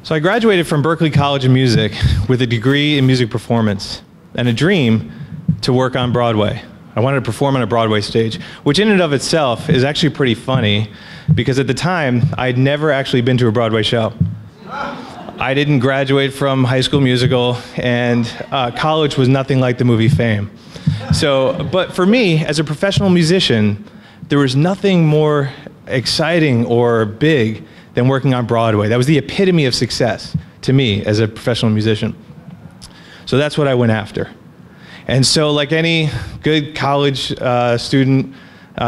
So I graduated from Berklee College of Music with a degree in music performance and a dream to work on Broadway. I wanted to perform on a Broadway stage, which in and of itself is actually pretty funny because at the time, I'd never actually been to a Broadway show. I didn't graduate from High School Musical, and college was nothing like the movie Fame. But for me, as a professional musician, there was nothing more exciting or big than working on Broadway. That was the epitome of success to me as a professional musician. So that's what I went after. And so like any good college student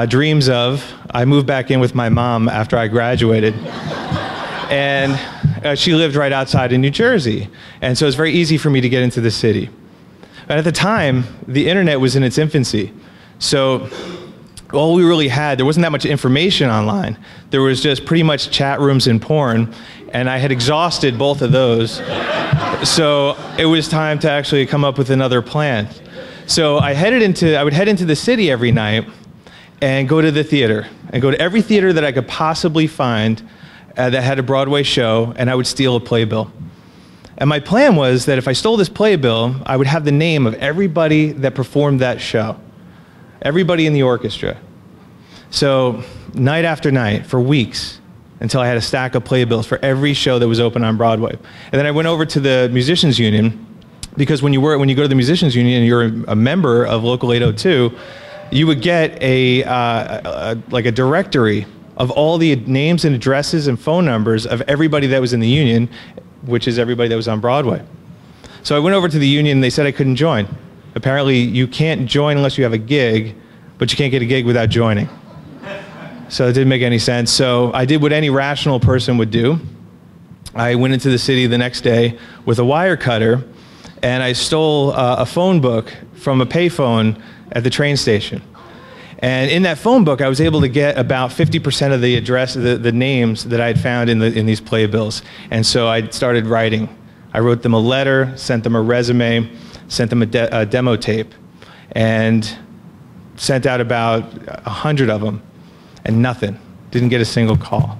dreams of, I moved back in with my mom after I graduated. And she lived right outside in New Jersey. And so it's very easy for me to get into the city. And at the time, the internet was in its infancy. So all we really had, there wasn't that much information online. There was just pretty much chat rooms and porn, and I had exhausted both of those. So it was time to actually come up with another plan. So I would head into the city every night and go to the theater, and go to every theater that I could possibly find that had a Broadway show, and I would steal a playbill. And my plan was that if I stole this playbill, I would have the name of everybody that performed that show. Everybody in the orchestra. So night after night, for weeks, until I had a stack of playbills for every show that was open on Broadway. And then I went over to the Musicians Union, because when you go to the Musicians Union and you're a member of Local 802, you would get like a directory of all the names and addresses and phone numbers of everybody that was in the union, which is everybody that was on Broadway. So I went over to the union and they said I couldn't join. Apparently, you can't join unless you have a gig, but you can't get a gig without joining. So it didn't make any sense. So I did what any rational person would do. I went into the city the next day with a wire cutter, and I stole a phone book from a payphone at the train station. And in that phone book, I was able to get about 50% of the address, the names that I had found in these playbills. And so I started writing. I wrote them a letter, sent them a resume, sent them a demo tape, and sent out about 100 of them, and nothing. Didn't get a single call.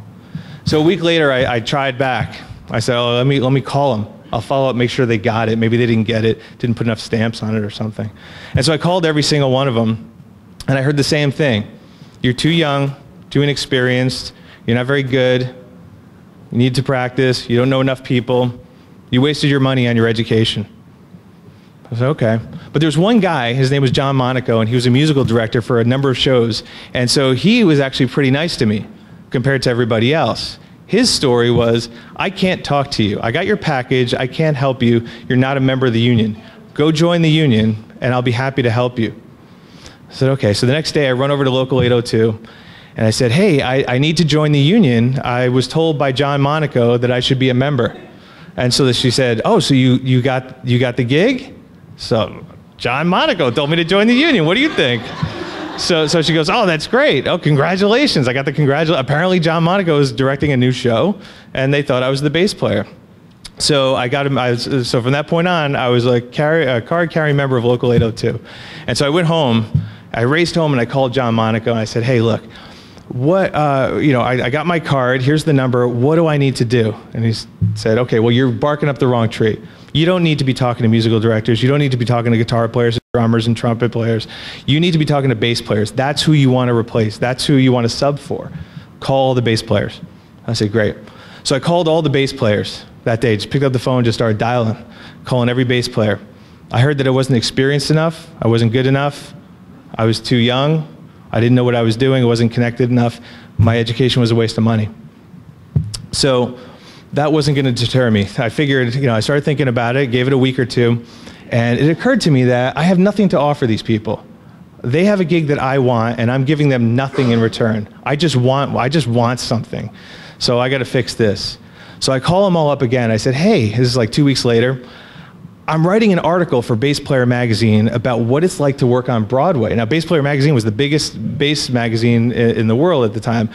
So a week later, I tried back. I said, oh, let me call them. I'll follow up, make sure they got it. Maybe they didn't get it, didn't put enough stamps on it or something. And so I called every single one of them, and I heard the same thing. You're too young, too inexperienced, you're not very good, you need to practice, you don't know enough people, you wasted your money on your education. I said, okay. But there was one guy, his name was John Monaco, and he was a musical director for a number of shows. And so he was actually pretty nice to me compared to everybody else. His story was, I can't talk to you. I got your package, I can't help you, you're not a member of the union. Go join the union, and I'll be happy to help you. I said, okay. So the next day I run over to Local 802, and I said, hey, I need to join the union. I was told by John Monaco that I should be a member. And so she said, oh, so you got the gig? So John Monaco told me to join the union. What do you think? So she goes, oh, that's great. Oh, congratulations. I got the congratulations. Apparently John Monaco is directing a new show, and they thought I was the bass player. So I got him. So from that point on, I was a card-carrying member of Local 802. And so I went home. I raced home, and I called John Monaco, and I said, hey, look, I got my card. Here's the number. What do I need to do? And he said, okay, well, you're barking up the wrong tree. You don't need to be talking to musical directors. You don't need to be talking to guitar players and drummers and trumpet players. You need to be talking to bass players. That's who you want to replace. That's who you want to sub for. Call the bass players. I said, great. So I called all the bass players that day. Just picked up the phone, just started dialing, calling every bass player. I heard that I wasn't experienced enough. I wasn't good enough. I was too young. I didn't know what I was doing. I wasn't connected enough. My education was a waste of money. So that wasn't going to deter me. I figured, I started thinking about it, gave it a week or two, and it occurred to me that I have nothing to offer these people. They have a gig that I want, and I'm giving them nothing in return. I just want something. So I got to fix this. So I call them all up again. I said, hey, this is like 2 weeks later. I'm writing an article for Bass Player magazine about what it's like to work on Broadway. Now, Bass Player magazine was the biggest bass magazine in the world at the time.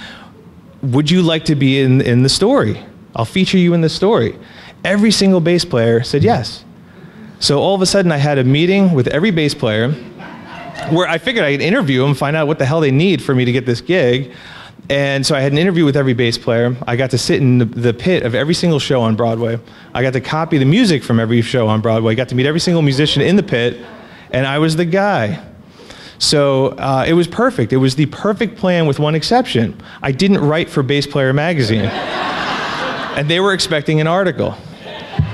Would you like to be in the story? I'll feature you in the story. Every single bass player said yes. So all of a sudden I had a meeting with every bass player where I figured I'd interview them, find out what the hell they need for me to get this gig. And so I had an interview with every bass player. I got to sit in the pit of every single show on Broadway. I got to copy the music from every show on Broadway. I got to meet every single musician in the pit, and I was the guy. So it was perfect. It was the perfect plan with one exception. I didn't write for Bass Player magazine. And they were expecting an article.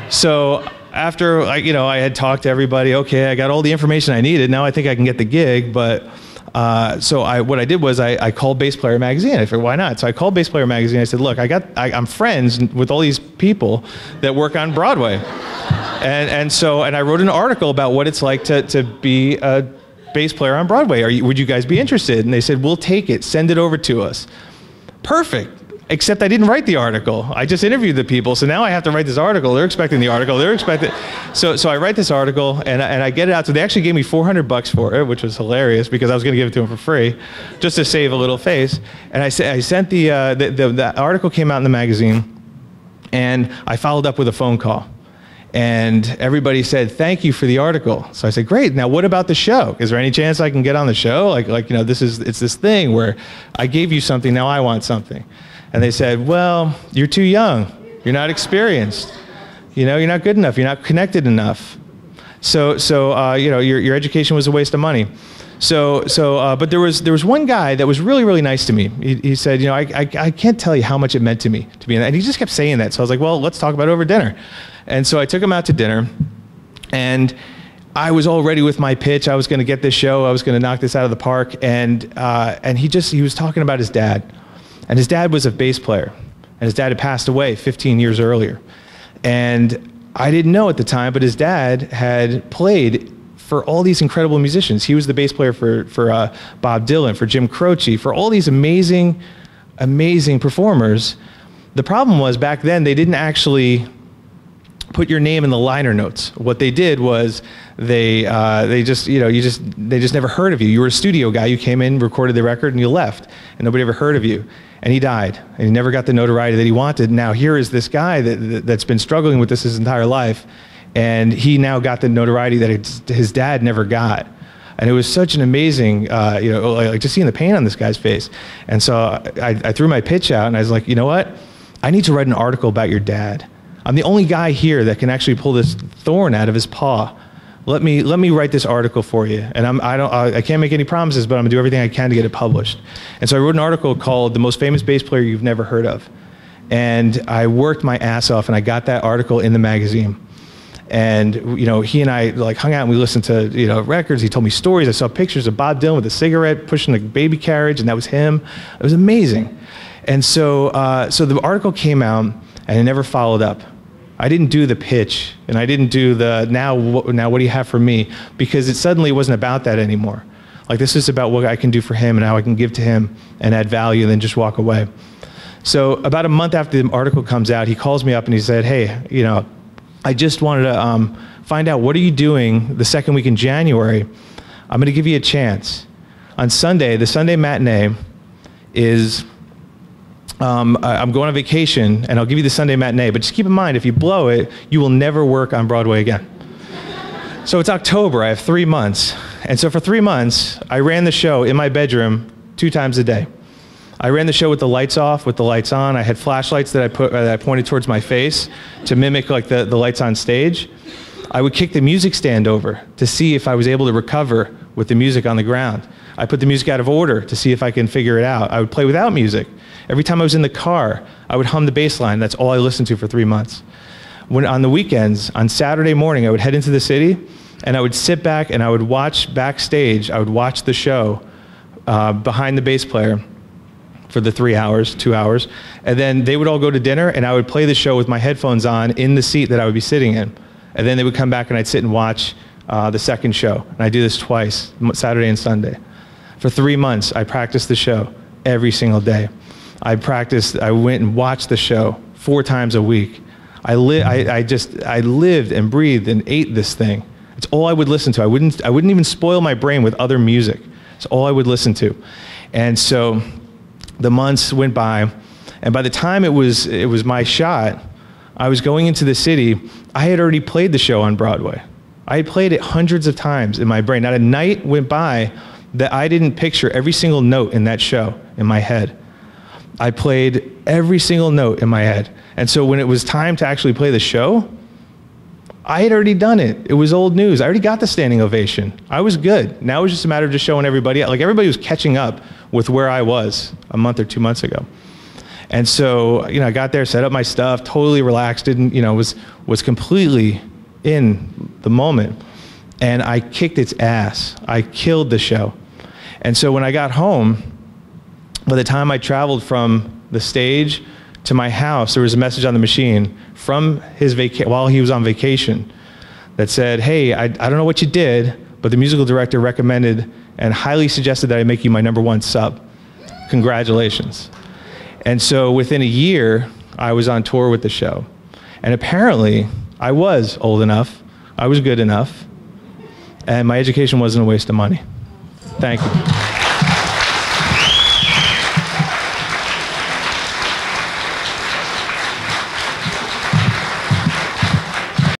So after I had talked to everybody, okay, I got all the information I needed. Now I think I can get the gig. But so what I did was I called Bass Player magazine. I figured, why not? So I called Bass Player magazine. I said, look, I'm friends with all these people that work on Broadway, and I wrote an article about what it's like to be a bass player on Broadway. Would you guys be interested? And they said, we'll take it. Send it over to us. Perfect. Except I didn't write the article. I just interviewed the people, so now I have to write this article. They're expecting the article. So I write this article, and I get it out. So they actually gave me $400 for it, which was hilarious because I was going to give it to them for free, just to save a little face. And I sent the article came out in the magazine, and I followed up with a phone call. And everybody said, thank you for the article. So I said, great, now what about the show? Is there any chance I can get on the show? It's this thing where I gave you something, now I want something. And they said, well, you're too young. You're not experienced. You're not good enough. You're not connected enough. So your education was a waste of money. But there was one guy that was really, really nice to me. He said, I can't tell you how much it meant to me to be in that. And he just kept saying that. So I was like, well, let's talk about it over dinner. And so I took him out to dinner, and I was all ready with my pitch. I was going to get this show. I was going to knock this out of the park. And he was talking about his dad. And his dad was a bass player. And his dad had passed away 15 years earlier. And I didn't know at the time, but his dad had played for all these incredible musicians. He was the bass player for Bob Dylan, for Jim Croce, for all these amazing, amazing performers. The problem was back then they didn't actually put your name in the liner notes. What they did was they just never heard of you. You were a studio guy. You came in, recorded the record, and you left, and nobody ever heard of you. And he died, and he never got the notoriety that he wanted. Now here is this guy that's been struggling with this his entire life, and he now got the notoriety that his dad never got. And it was such an amazing, just seeing the pain on this guy's face. And so I threw my pitch out, and I was like, you know what? I need to write an article about your dad. I'm the only guy here that can actually pull this thorn out of his paw. Let me write this article for you. And I can't make any promises, but I'm gonna do everything I can to get it published. And so I wrote an article called "The Most Famous Bass Player You've Never Heard of." And I worked my ass off, and I got that article in the magazine. And he and I hung out, and we listened to records. He told me stories. I saw pictures of Bob Dylan with a cigarette pushing a baby carriage, and that was him. It was amazing. And so the article came out, and it never followed up. I didn't do the pitch, and I didn't do the now what do you have for me, because it suddenly wasn't about that anymore. This is about what I can do for him and how I can give to him and add value, and then just walk away. So about a month after the article comes out, he calls me up and he said, hey, I just wanted to find out, what are you doing the second week in January? I'm going to give you a chance. On Sunday, the Sunday matinee is, I'm going on vacation, and I'll give you the Sunday matinee, but just keep in mind, if you blow it, you will never work on Broadway again. So it's October, I have 3 months. And so for 3 months, I ran the show in my bedroom 2 times a day. I ran the show with the lights off, with the lights on. I had flashlights that I pointed towards my face to mimic the lights on stage. I would kick the music stand over to see if I was able to recover with the music on the ground. I put the music out of order to see if I can figure it out. I would play without music. Every time I was in the car, I would hum the bass line. That's all I listened to for 3 months. On the weekends, on Saturday morning, I would head into the city, and I would sit back and I would watch backstage. I would watch the show behind the bass player for the 3 hours, 2 hours, and then they would all go to dinner, and I would play the show with my headphones on in the seat that I would be sitting in. And then they would come back, and I'd sit and watch the second show. And I do this twice, Saturday and Sunday. For 3 months, I practiced the show every single day. I went and watched the show 4 times a week. I lived and breathed and ate this thing. It's all I would listen to. I wouldn't even spoil my brain with other music. It's all I would listen to. And so the months went by, and by the time it was my shot, I was going into the city. I had already played the show on Broadway. I had played it hundreds of times in my brain. Not a night went by that I didn't picture every single note in that show in my head. I played every single note in my head. And so when it was time to actually play the show, I had already done it. It was old news. I already got the standing ovation. I was good. Now it was just a matter of just showing everybody, like everybody was catching up with where I was a month or 2 months ago. And so, I got there, set up my stuff, totally relaxed, was completely in the moment. And I kicked its ass. I killed the show. And so when I got home, by the time I traveled from the stage to my house, there was a message on the machine from his while he was on vacation that said, hey, I don't know what you did, but the musical director recommended and highly suggested that I make you my #1 sub. Congratulations. And so within a year, I was on tour with the show. And apparently, I was old enough, I was good enough, and my education wasn't a waste of money. Thank you.